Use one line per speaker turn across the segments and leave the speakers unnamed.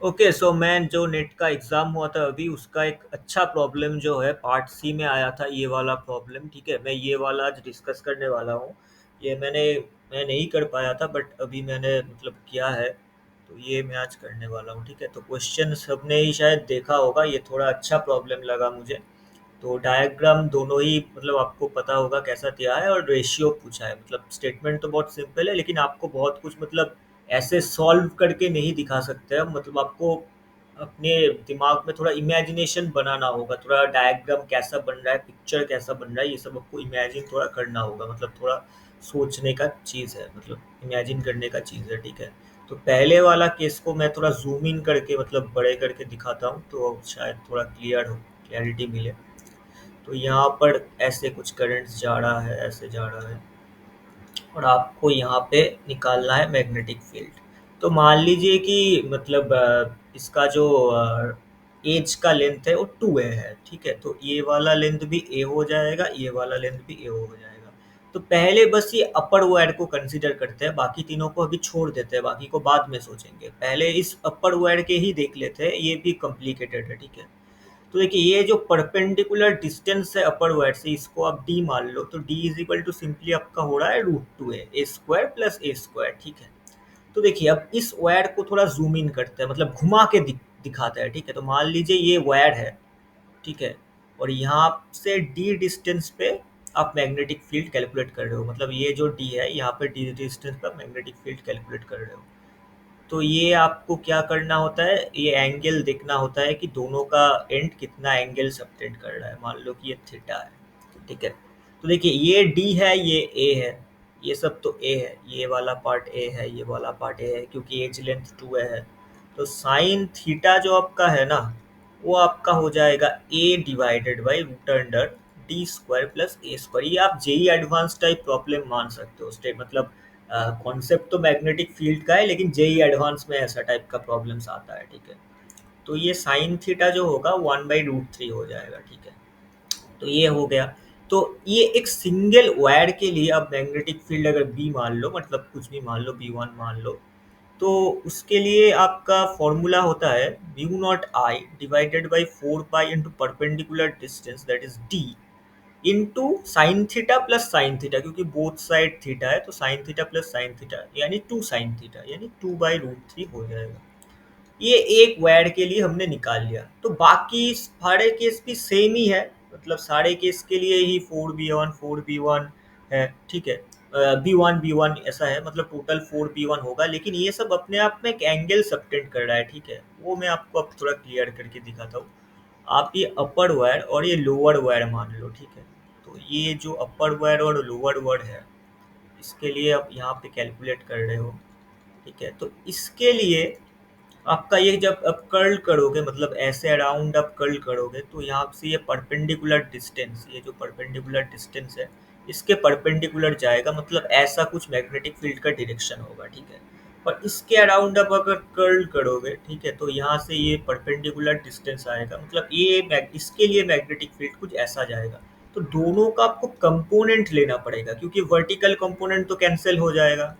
Okay, सो मैं जो net का एग्ज़ाम हुआ था अभी उसका एक अच्छा प्रॉब्लम जो है पार्ट सी में आया था, ये वाला प्रॉब्लम। ठीक है, मैं ये वाला आज डिस्कस करने वाला हूँ। ये मैं नहीं कर पाया था, बट अभी मैंने मतलब किया है, तो ये मैं आज करने वाला हूँ। ठीक है, तो क्वेश्चन सबने ही शायद देखा होगा, ये थोड़ा अच्छा प्रॉब्लम लगा मुझे। तो डायग्राम दोनों ही मतलब आपको पता होगा कैसा दिया है, और रेशियो पूछा है। मतलब स्टेटमेंट तो बहुत सिंपल है, लेकिन आपको बहुत कुछ मतलब ऐसे सॉल्व करके नहीं दिखा सकते हैं। मतलब आपको अपने दिमाग में थोड़ा इमेजिनेशन बनाना होगा, थोड़ा डायग्राम कैसा बन रहा है, पिक्चर कैसा बन रहा है, ये सब आपको इमेजिन थोड़ा करना होगा। मतलब थोड़ा सोचने का चीज़ है, मतलब इमेजिन करने का चीज़ है। ठीक है, तो पहले वाला केस को मैं थोड़ा जूम इन करके मतलब बड़े करके दिखाता हूँ, तो शायद थोड़ा क्लियरिटी मिले। तो यहाँ पर ऐसे कुछ करंट्स जा रहा है, ऐसे जा रहा है, और आपको यहाँ पे निकालना है मैग्नेटिक फील्ड। तो मान लीजिए कि मतलब इसका जो एज का लेंथ है वो 2a है। ठीक है, तो ये वाला लेंथ भी a हो जाएगा, ये वाला लेंथ भी a हो जाएगा। तो पहले बस ये अपर वायर को कंसीडर करते हैं, बाकी तीनों को अभी छोड़ देते हैं, बाकी को बाद में सोचेंगे। पहले इस अपर वायर के ही देख लेते हैं, ये भी कॉम्प्लिकेटेड है। ठीक है, तो देखिए ये जो परपेंडिकुलर डिस्टेंस है अपर वायर से, इसको आप डी मान लो, तो D is equal to simply आपका हो रहा है √2a प्लस ए स्क्वायर। ठीक है, तो देखिए अब इस वायर को थोड़ा जूम इन करते हैं, मतलब घुमा के दिखाते हैं। ठीक है, तो मान लीजिए ये वायर है। ठीक है, और यहाँ से डी डिस्टेंस पे आप मैग्नेटिक फील्ड कैलकुलेट कर रहे हो। मतलब ये जो डी है, यहाँ पे डी डिस्टेंस पे मैग्नेटिक फील्ड कैलकुलेट कर रहे हो। तो ये आपको क्या करना होता है, ये एंगल देखना होता है कि दोनों का एंड कितना एंगल सबटेंड कर रहा है। मान लो कि ये थीटा है। ठीक है, तो देखिए ये डी है, ये ए है, ये सब तो ए है, ये वाला पार्ट ए है, ये वाला पार्ट ए है, क्योंकि एज लेंथ 2 है। तो साइन थीटा जो आपका है ना, वो आपका हो जाएगा a divided by root under d square plus a square. ये आप जेई एडवांस टाइप प्रॉब्लम मान सकते हो। स्टेप मतलब कॉन्सेप्ट तो मैग्नेटिक फील्ड का है, लेकिन जेई एडवांस में ऐसा टाइप का प्रॉब्लम्स आता है। ठीक है, तो ये साइन थीटा जो होगा 1/√3 हो जाएगा। ठीक है, तो ये हो गया। तो ये एक सिंगल वायर के लिए अब मैग्नेटिक फील्ड अगर बी मान लो, मतलब कुछ भी मान लो, B1 मान लो, तो उसके लिए आपका फॉर्मूला होता है mu not I divided by 4 pi into perpendicular distance that is D into sine theta plus sine theta, क्योंकि बोथ साइड थीटा है, तो sine theta plus sine theta यानी 2 साइन थीटा, यानी 2/√3 हो जाएगा। ये एक वायर के लिए हमने निकाल लिया। तो बाकी सारे केस भी सेम ही है, मतलब सारे केस के लिए ही 4b1 है। ठीक है, B1 ऐसा है, मतलब टोटल 4b1 होगा, लेकिन ये सब अपने आप में एक एंगल सबटेंड कर रहा है। ठीक है, वो मैं आपको अब थोड़ा क्लियर करके दिखाता हूँ। आप ये अपर वायर और ये लोअर वायर मान लो। ठीक है, तो ये जो अपर वायर और लोअर वायर है, इसके लिए आप यहाँ पे कैलकुलेट कर रहे हो। ठीक है, तो इसके लिए आपका ये जब आप कर्ल करोगे, मतलब ऐसे अराउंड आप कर्ल करोगे, तो यहाँ से ये परपेंडिकुलर डिस्टेंस, ये जो परपेंडिकुलर डिस्टेंस है, इसके परपेंडिकुलर जाएगा, मतलब ऐसा कुछ मैग्नेटिक फील्ड का डायरेक्शन होगा। ठीक है, और इसके अराउंड आप अगर कर्ल करोगे, ठीक है, तो यहाँ से ये परपेंडिकुलर डिस्टेंस आएगा, मतलब इसके लिए मैग्नेटिक फील्ड कुछ ऐसा जाएगा। तो दोनों का आपको कंपोनेंट लेना पड़ेगा, क्योंकि वर्टिकल कंपोनेंट तो कैंसिल हो जाएगा,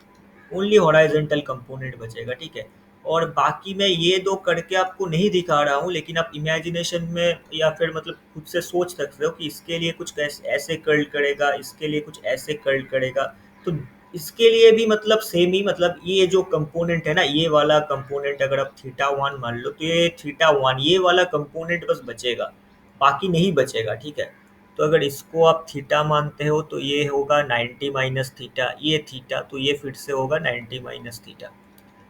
ओनली हॉराइजेंटल कंपोनेंट बचेगा। ठीक है, और बाकी मैं ये दो करके आपको नहीं दिखा रहा हूँ, लेकिन आप इमेजिनेशन में या फिर मतलब खुद से सोच सकते हो कि इसके लिए कुछ ऐसे कर्ल करेगा, इसके लिए कुछ ऐसे कर्ल करेगा। तो इसके लिए भी मतलब सेम ही, मतलब ये जो कंपोनेंट है ना, ये वाला कंपोनेंट अगर आप थीटा 1 मान लो, तो ये थीटा 1 ये वाला कंपोनेंट बस बचेगा, बाकी नहीं बचेगा। ठीक है, तो अगर इसको आप थीटा मानते हो, तो ये होगा 90 माइनस थीटा, ये थीटा, तो ये फिर से होगा 90 माइनस थीटा।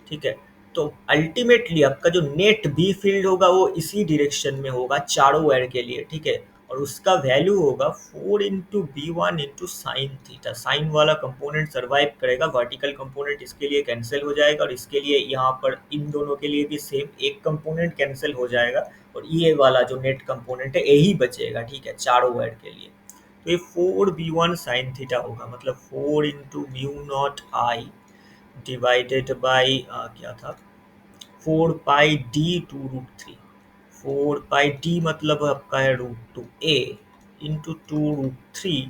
ठीक है, तो अल्टीमेटली आपका जो नेट बी फील्ड होगा वो इसी डायरेक्शन में होगा चारों वायर के लिए। ठीक है, और उसका वैल्यू होगा 4 × B1 × साइन थीटा। साइन वाला कंपोनेंट सर्वाइव करेगा, वर्टिकल कंपोनेंट इसके लिए कैंसिल हो जाएगा, और इसके लिए यहाँ पर इन दोनों के लिए भी सेम एक कंपोनेंट कैंसिल हो जाएगा, और ये वाला जो नेट कंपोनेंट है यही बचेगा। ठीक है, चारों वायर के लिए। तो ये 4b1 साइन थीटा होगा, मतलब 4 × mu not I divided by क्या था, 4 पाई d/√3। 4 पाई d मतलब आपका है √2a इंटू 2√3।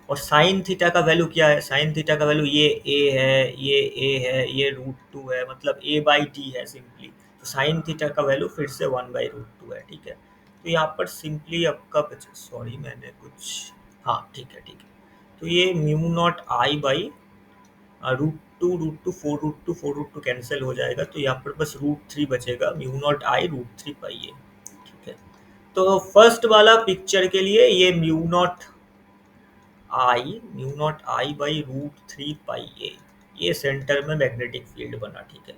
और साइन थीटा का वैल्यू क्या है, साइन थीटा का वैल्यू ये a है, ये a है, ये √2 है, मतलब a/d है सिंपली। तो साइन थीटा का वैल्यू फिर से 1/√2 है, ठीक है। तो यहाँ पर सिंपली आपका सॉरी मैंने कुछ, हाँ ठीक है ठीक है। तो ये mu not I by √2 cancel हो जाएगा, तो यहाँ पर बस √3 बचेगा, म्यू नॉट आई √3 पाई ए, ठीक है। तो फर्स्ट वाला पिक्चर के लिए ये mu not I by √3 pi a, ये सेंटर में मैग्नेटिक फील्ड बना, ठीक है।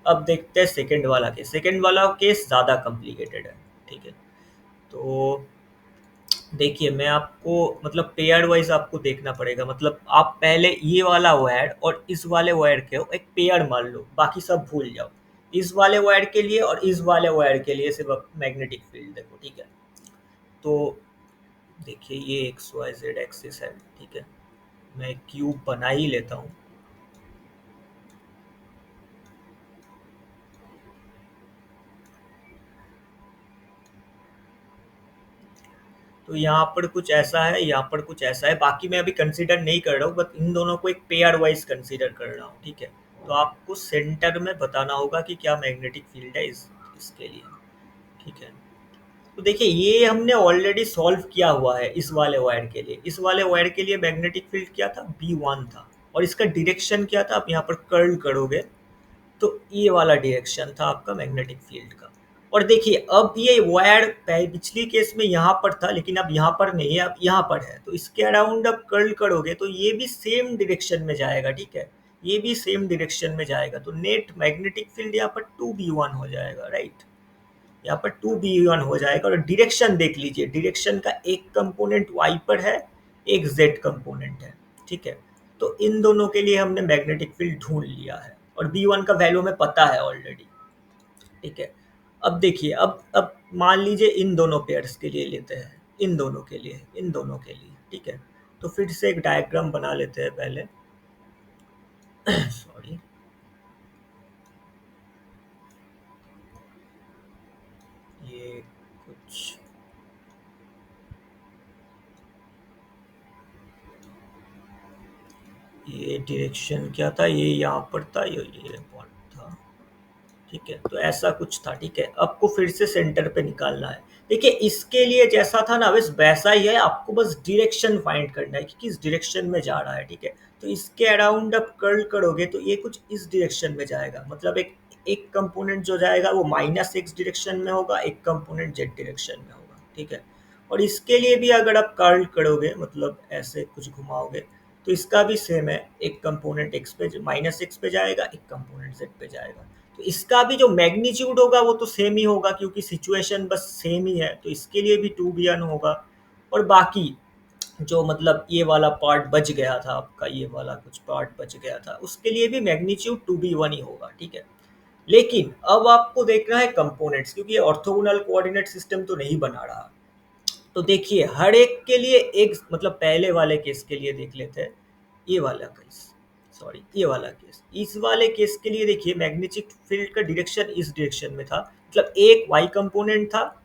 अब देखते हैं सेकंड वाला केस। सेकंड वाला केस ज़्यादा कॉम्प्लिकेटेड है, ठीक है। तो देखिए मैं आपको मतलब पेयर वाइज आपको देखना पड़ेगा, मतलब आप पहले ये वाला वायर और इस वाले वायर के एक पेयर मान लो, बाकी सब भूल जाओ। इस वाले वायर के लिए और इस वाले वायर के लिए सिर्फ मैग्नेटिक फील्ड देखो, ठीक है। तो देखिए ये एक्स वाई जेड एक्सिस है, ठीक है। मैं क्यूब बना ही लेता हूँ। तो यहाँ पर कुछ ऐसा है, यहाँ पर कुछ ऐसा है, बाकी मैं अभी कंसीडर नहीं कर रहा हूँ, बस इन दोनों को एक पेयर वाइज कंसीडर कर रहा हूँ, ठीक है। तो आपको सेंटर में बताना होगा कि क्या मैग्नेटिक फील्ड है इसके लिए, ठीक है। तो देखिए ये हमने ऑलरेडी सॉल्व किया हुआ है इस वाले वायर के लिए। इस वाले वायर के लिए मैग्नेटिक फील्ड क्या था, B1 था, और इसका डायरेक्शन क्या था, आप यहाँ पर कर्ल करोगे तो ये वाला डायरेक्शन था आपका मैग्नेटिक फील्ड का। और देखिए अब ये वायर पिछली केस में यहाँ पर था, लेकिन अब यहाँ पर नहीं है, अब यहाँ पर है, तो इसके अराउंड अब कर्ल करोगे तो ये भी सेम डायरेक्शन में जाएगा, ठीक है। ये भी सेम डायरेक्शन में जाएगा, तो नेट मैग्नेटिक फील्ड यहाँ पर 2B1 हो जाएगा, राइट। यहाँ पर 2B1 हो जाएगा। और डायरेक्शन देख लीजिए, डायरेक्शन का एक कंपोनेंट वाई पर है, एक जेड कंपोनेंट है, ठीक है। तो इन दोनों के लिए हमने मैग्नेटिक फील्ड ढूंढ लिया है और B1 का वैल्यू हमें पता है ऑलरेडी, ठीक है। अब देखिए, अब मान लीजिए इन दोनों पेयर्स के लिए लेते हैं, इन दोनों के लिए, इन दोनों के लिए, ठीक है। तो फिर से एक डायग्राम बना लेते हैं पहले। सॉरी, ये कुछ, ये डायरेक्शन क्या था, ये यहाँ पर था, ये पॉइंट था, ठीक है। तो ऐसा कुछ था, ठीक है। आपको फिर से सेंटर पे निकालना है। देखिए इसके लिए जैसा था ना बस वैसा ही है, आपको बस डायरेक्शन फाइंड करना है कि किस डायरेक्शन में जा रहा है, ठीक है। तो इसके अराउंड आप कर्ल करोगे तो ये कुछ इस डायरेक्शन में जाएगा, मतलब एक एक कंपोनेंट जो जाएगा वो -x डायरेक्शन में होगा, एक कंपोनेंट z डायरेक्शन में होगा, ठीक है। और इसके लिए भी अगर आप कर्ल करोगे, मतलब ऐसे कुछ घुमाओगे, तो इसका भी सेम है, एक कंपोनेंट x पे -x पे जाएगा, एक कंपोनेंट z पे जाएगा। तो इसका भी जो मैग्नीट्यूड होगा वो तो सेम ही होगा, क्योंकि सिचुएशन बस सेम ही है, तो इसके लिए भी 2B1 होगा। और बाकी जो मतलब ये वाला पार्ट बच गया था आपका, ये वाला कुछ पार्ट बच गया था, उसके लिए भी मैग्नीट्यूड 2B1 ही होगा, ठीक है। लेकिन अब आपको देखना है कंपोनेंट्स, क्योंकि ये ऑर्थोगोनल कोऑर्डिनेट सिस्टम तो नहीं बना रहा। तो देखिए हर एक के लिए एक, मतलब पहले वाले केस के लिए देख लेते हैं, ये वाला केस, सॉरी ये वाला केस। इस वाले केस के लिए देखिए मैग्नेटिक फील्ड का डायरेक्शन इस डायरेक्शन में था, मतलब एक वाई कंपोनेंट था,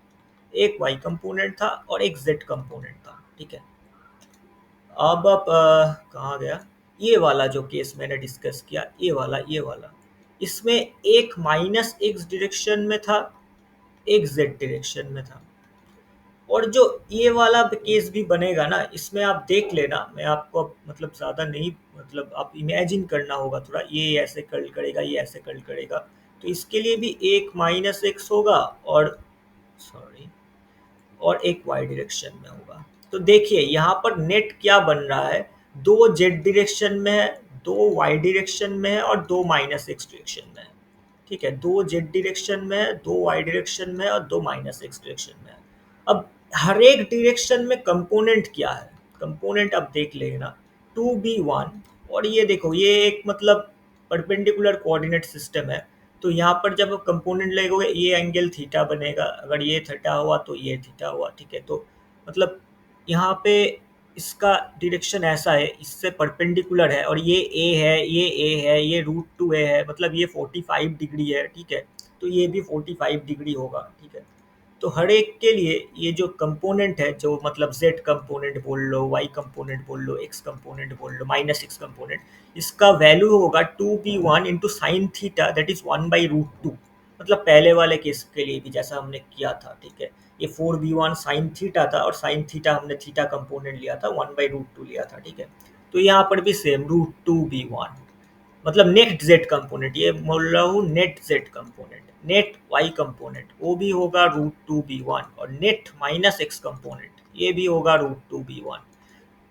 एक वाई कंपोनेंट था और एक जेड कंपोनेंट था, ठीक है। अब आप कहाँ गया, ये वाला जो केस मैंने डिस्कस किया, ये वाला इसमें एक -x डायरेक्शन में था, एक जेड डायरेक्शन में था। और जो ये वाला केस भी बनेगा ना, इसमें आप देख लेना, मैं आपको मतलब ज़्यादा नहीं, मतलब आप इमेजिन करना होगा थोड़ा, ये ऐसे कर्ल करेगा, ये ऐसे कर्ल करेगा, तो इसके लिए भी एक -x होगा और सॉरी और एक वाई डायरेक्शन में होगा। तो देखिए यहाँ पर नेट क्या बन रहा है, दो जेड डायरेक्शन में है, दो वाई डायरेक्शन में है और दो -x डायरेक्शन में है, ठीक है। दो जेड डायरेक्शन में है, दो वाई डायरेक्शन में है और दो -x डायरेक्शन में है। अब हर एक डायरेक्शन में कंपोनेंट क्या है, कंपोनेंट अब देख लेना, 2B1। और ये देखो ये एक मतलब परपेंडिकुलर कोऑर्डिनेट सिस्टम है, तो यहाँ पर जब कंपोनेंट लगोगे ये एंगल थीटा बनेगा, अगर ये थीटा हुआ तो ये थीटा हुआ, ठीक है। तो मतलब यहाँ पे इसका डायरेक्शन ऐसा है, इससे परपेंडिकुलर है, और ये ए है, ये ए है, ये √2a है, मतलब ये 45 डिग्री है, ठीक है। तो ये भी 45 डिग्री होगा, ठीक है। तो हर एक के लिए ये जो कंपोनेंट है, जो मतलब z कंपोनेंट बोल लो, y कंपोनेंट बोल लो, x कंपोनेंट बोल लो, -x कंपोनेंट, इसका वैल्यू होगा 2B1 into sine theta, that is 1/√2, मतलब पहले वाले केस के लिए भी जैसा हमने किया था, ठीक है। ये 4b1 साइन थीटा था और साइन थीटा हमने थीटा कंपोनेंट लिया था, 1/√2 लिया था, ठीक है। तो यहाँ पर भी सेम √2b1, मतलब नेट जेड कंपोनेंट, ये बोल रहा हूँ net Z component, net Y component वो भी होगा √2b1, और नेट माइनस एक्स कंपोनेंट ये भी होगा √2b1।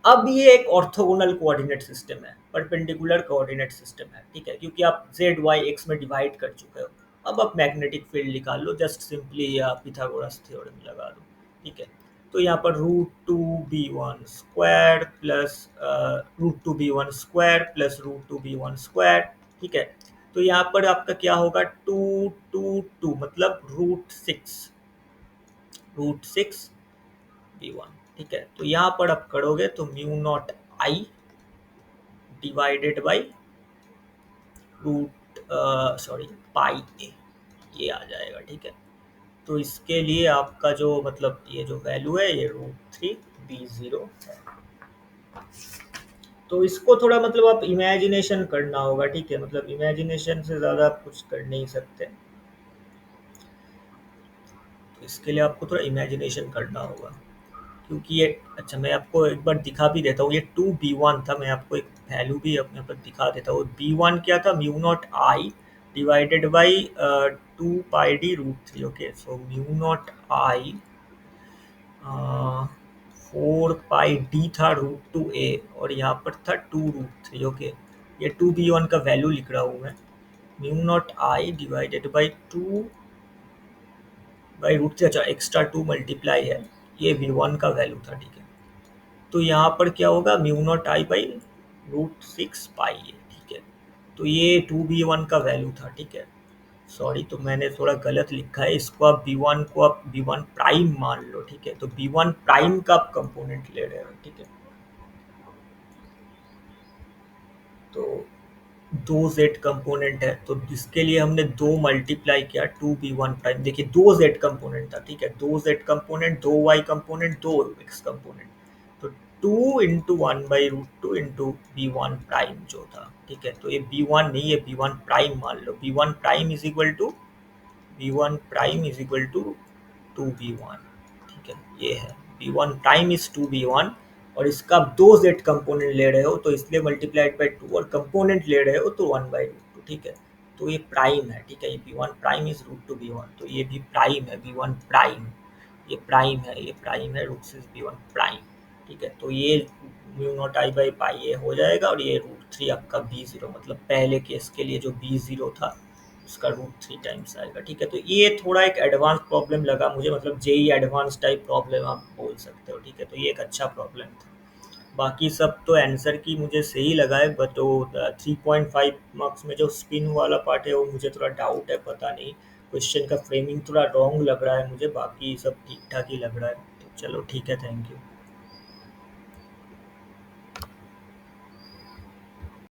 अब ये एक ऑर्थोगोनल कोऑर्डिनेट सिस्टम है, परपेंडिकुलर कोऑर्डिनेट सिस्टम है, ठीक है, क्योंकि आप जेड वाई एक्स में डिवाइड कर चुके हो। अब आप मैग्नेटिक फील्ड निकाल लो, जस्ट सिंपली या पिथागोरस थ्योरम लगा दो, ठीक है। तो यहाँ पर √2b1 square plus √2b1 square, ठीक है। तो यहाँ पर आपका क्या होगा, 2 मतलब √6b1, ठीक है। तो यहाँ पर आप करोगे तो μ0I divided by root sorry pi a, ये आ जाएगा, ठीक है। तो इसके लिए आपका जो मतलब ये जो वैल्यू है ये √3b0 है। तो इसको थोड़ा मतलब आप इमेजिनेशन करना होगा, ठीक है, मतलब इमेजिनेशन से ज़्यादा आप कुछ कर नहीं सकते। तो इसके लिए आपको थोड़ा इमेजिनेशन करना होगा, क्योंकि ये अच्छा मैं आपको एक बार दिखा भी देता हूँ, ये 2b1 था, मैं आपको एक वैल्यू भी अपने पर दिखा देता हूँ। b1 क्या था, μ0I divided by 2πd√3, okay. So μ0I 4πd था √2a, और यहाँ पर था 2√3, ओके। ये 2b1 का वैल्यू लिख रहा हूँ मैं, μ0I डिवाइडेड बाई 2/√3, अच्छा एक्स्ट्रा 2 मल्टीप्लाई है, ये v1 का वैल्यू था, ठीक है। तो यहाँ पर क्या होगा, μ0I बाई √6 पाई है, ठीक है। तो ये 2b1 का वैल्यू था, ठीक है। सॉरी, तो मैंने थोड़ा गलत लिखा है इसको, आप b1 को आप b1 प्राइम मान लो, ठीक है। तो b1 प्राइम का आप कंपोनेंट ले रहे हो, ठीक है। तो दो जेड कंपोनेंट है, तो इसके लिए हमने दो मल्टीप्लाई किया 2b1 प्राइम, देखिए दो जेड कंपोनेंट था, ठीक है, दो जेड कंपोनेंट, दो वाई कंपोनेंट, दो एक्स कंपोनेंट। तो 2 × 1/√2 इंटू b1 प्राइम जो था, ठीक है। तो ये b1 नहीं, ये b1 प्राइम मान लो, b1 prime is equal to 2b1, ठीक है, ये है b1 प्राइम इज 2b1, और इसका आप दो जेड कंपोनेंट ले रहे हो तो इसलिए मल्टीप्लाइड बाई 2, और कंपोनेंट ले रहे हो तो 1/√2, ठीक है। तो ये प्राइम है, ठीक है, ये b1 प्राइम इज √2b1, तो ये भी प्राइम है, b1 प्राइम, ये प्राइम है, ये प्राइम है, √6b1 प्राइम, ठीक है। तो ये μ0I/पाई ये हो जाएगा, और ये √3 आपका b0, मतलब पहले केस के लिए जो b0 था उसका √3 टाइम्स आएगा, ठीक है। तो ये थोड़ा एक एडवांस प्रॉब्लम लगा मुझे, मतलब जेई एडवांस टाइप प्रॉब्लम आप बोल सकते हो, ठीक है। तो ये एक अच्छा प्रॉब्लम था, बाकी सब तो आंसर की मुझे सही लगा है, बट वो 3.5 मार्क्स में जो स्पिन वाला पार्ट है वो मुझे थोड़ा डाउट है, पता नहीं, क्वेश्चन का फ्रेमिंग थोड़ा रॉन्ग लग रहा है मुझे, बाकी सब ठीक ठाक ही लग रहा है। तो चलो ठीक है, थैंक यू।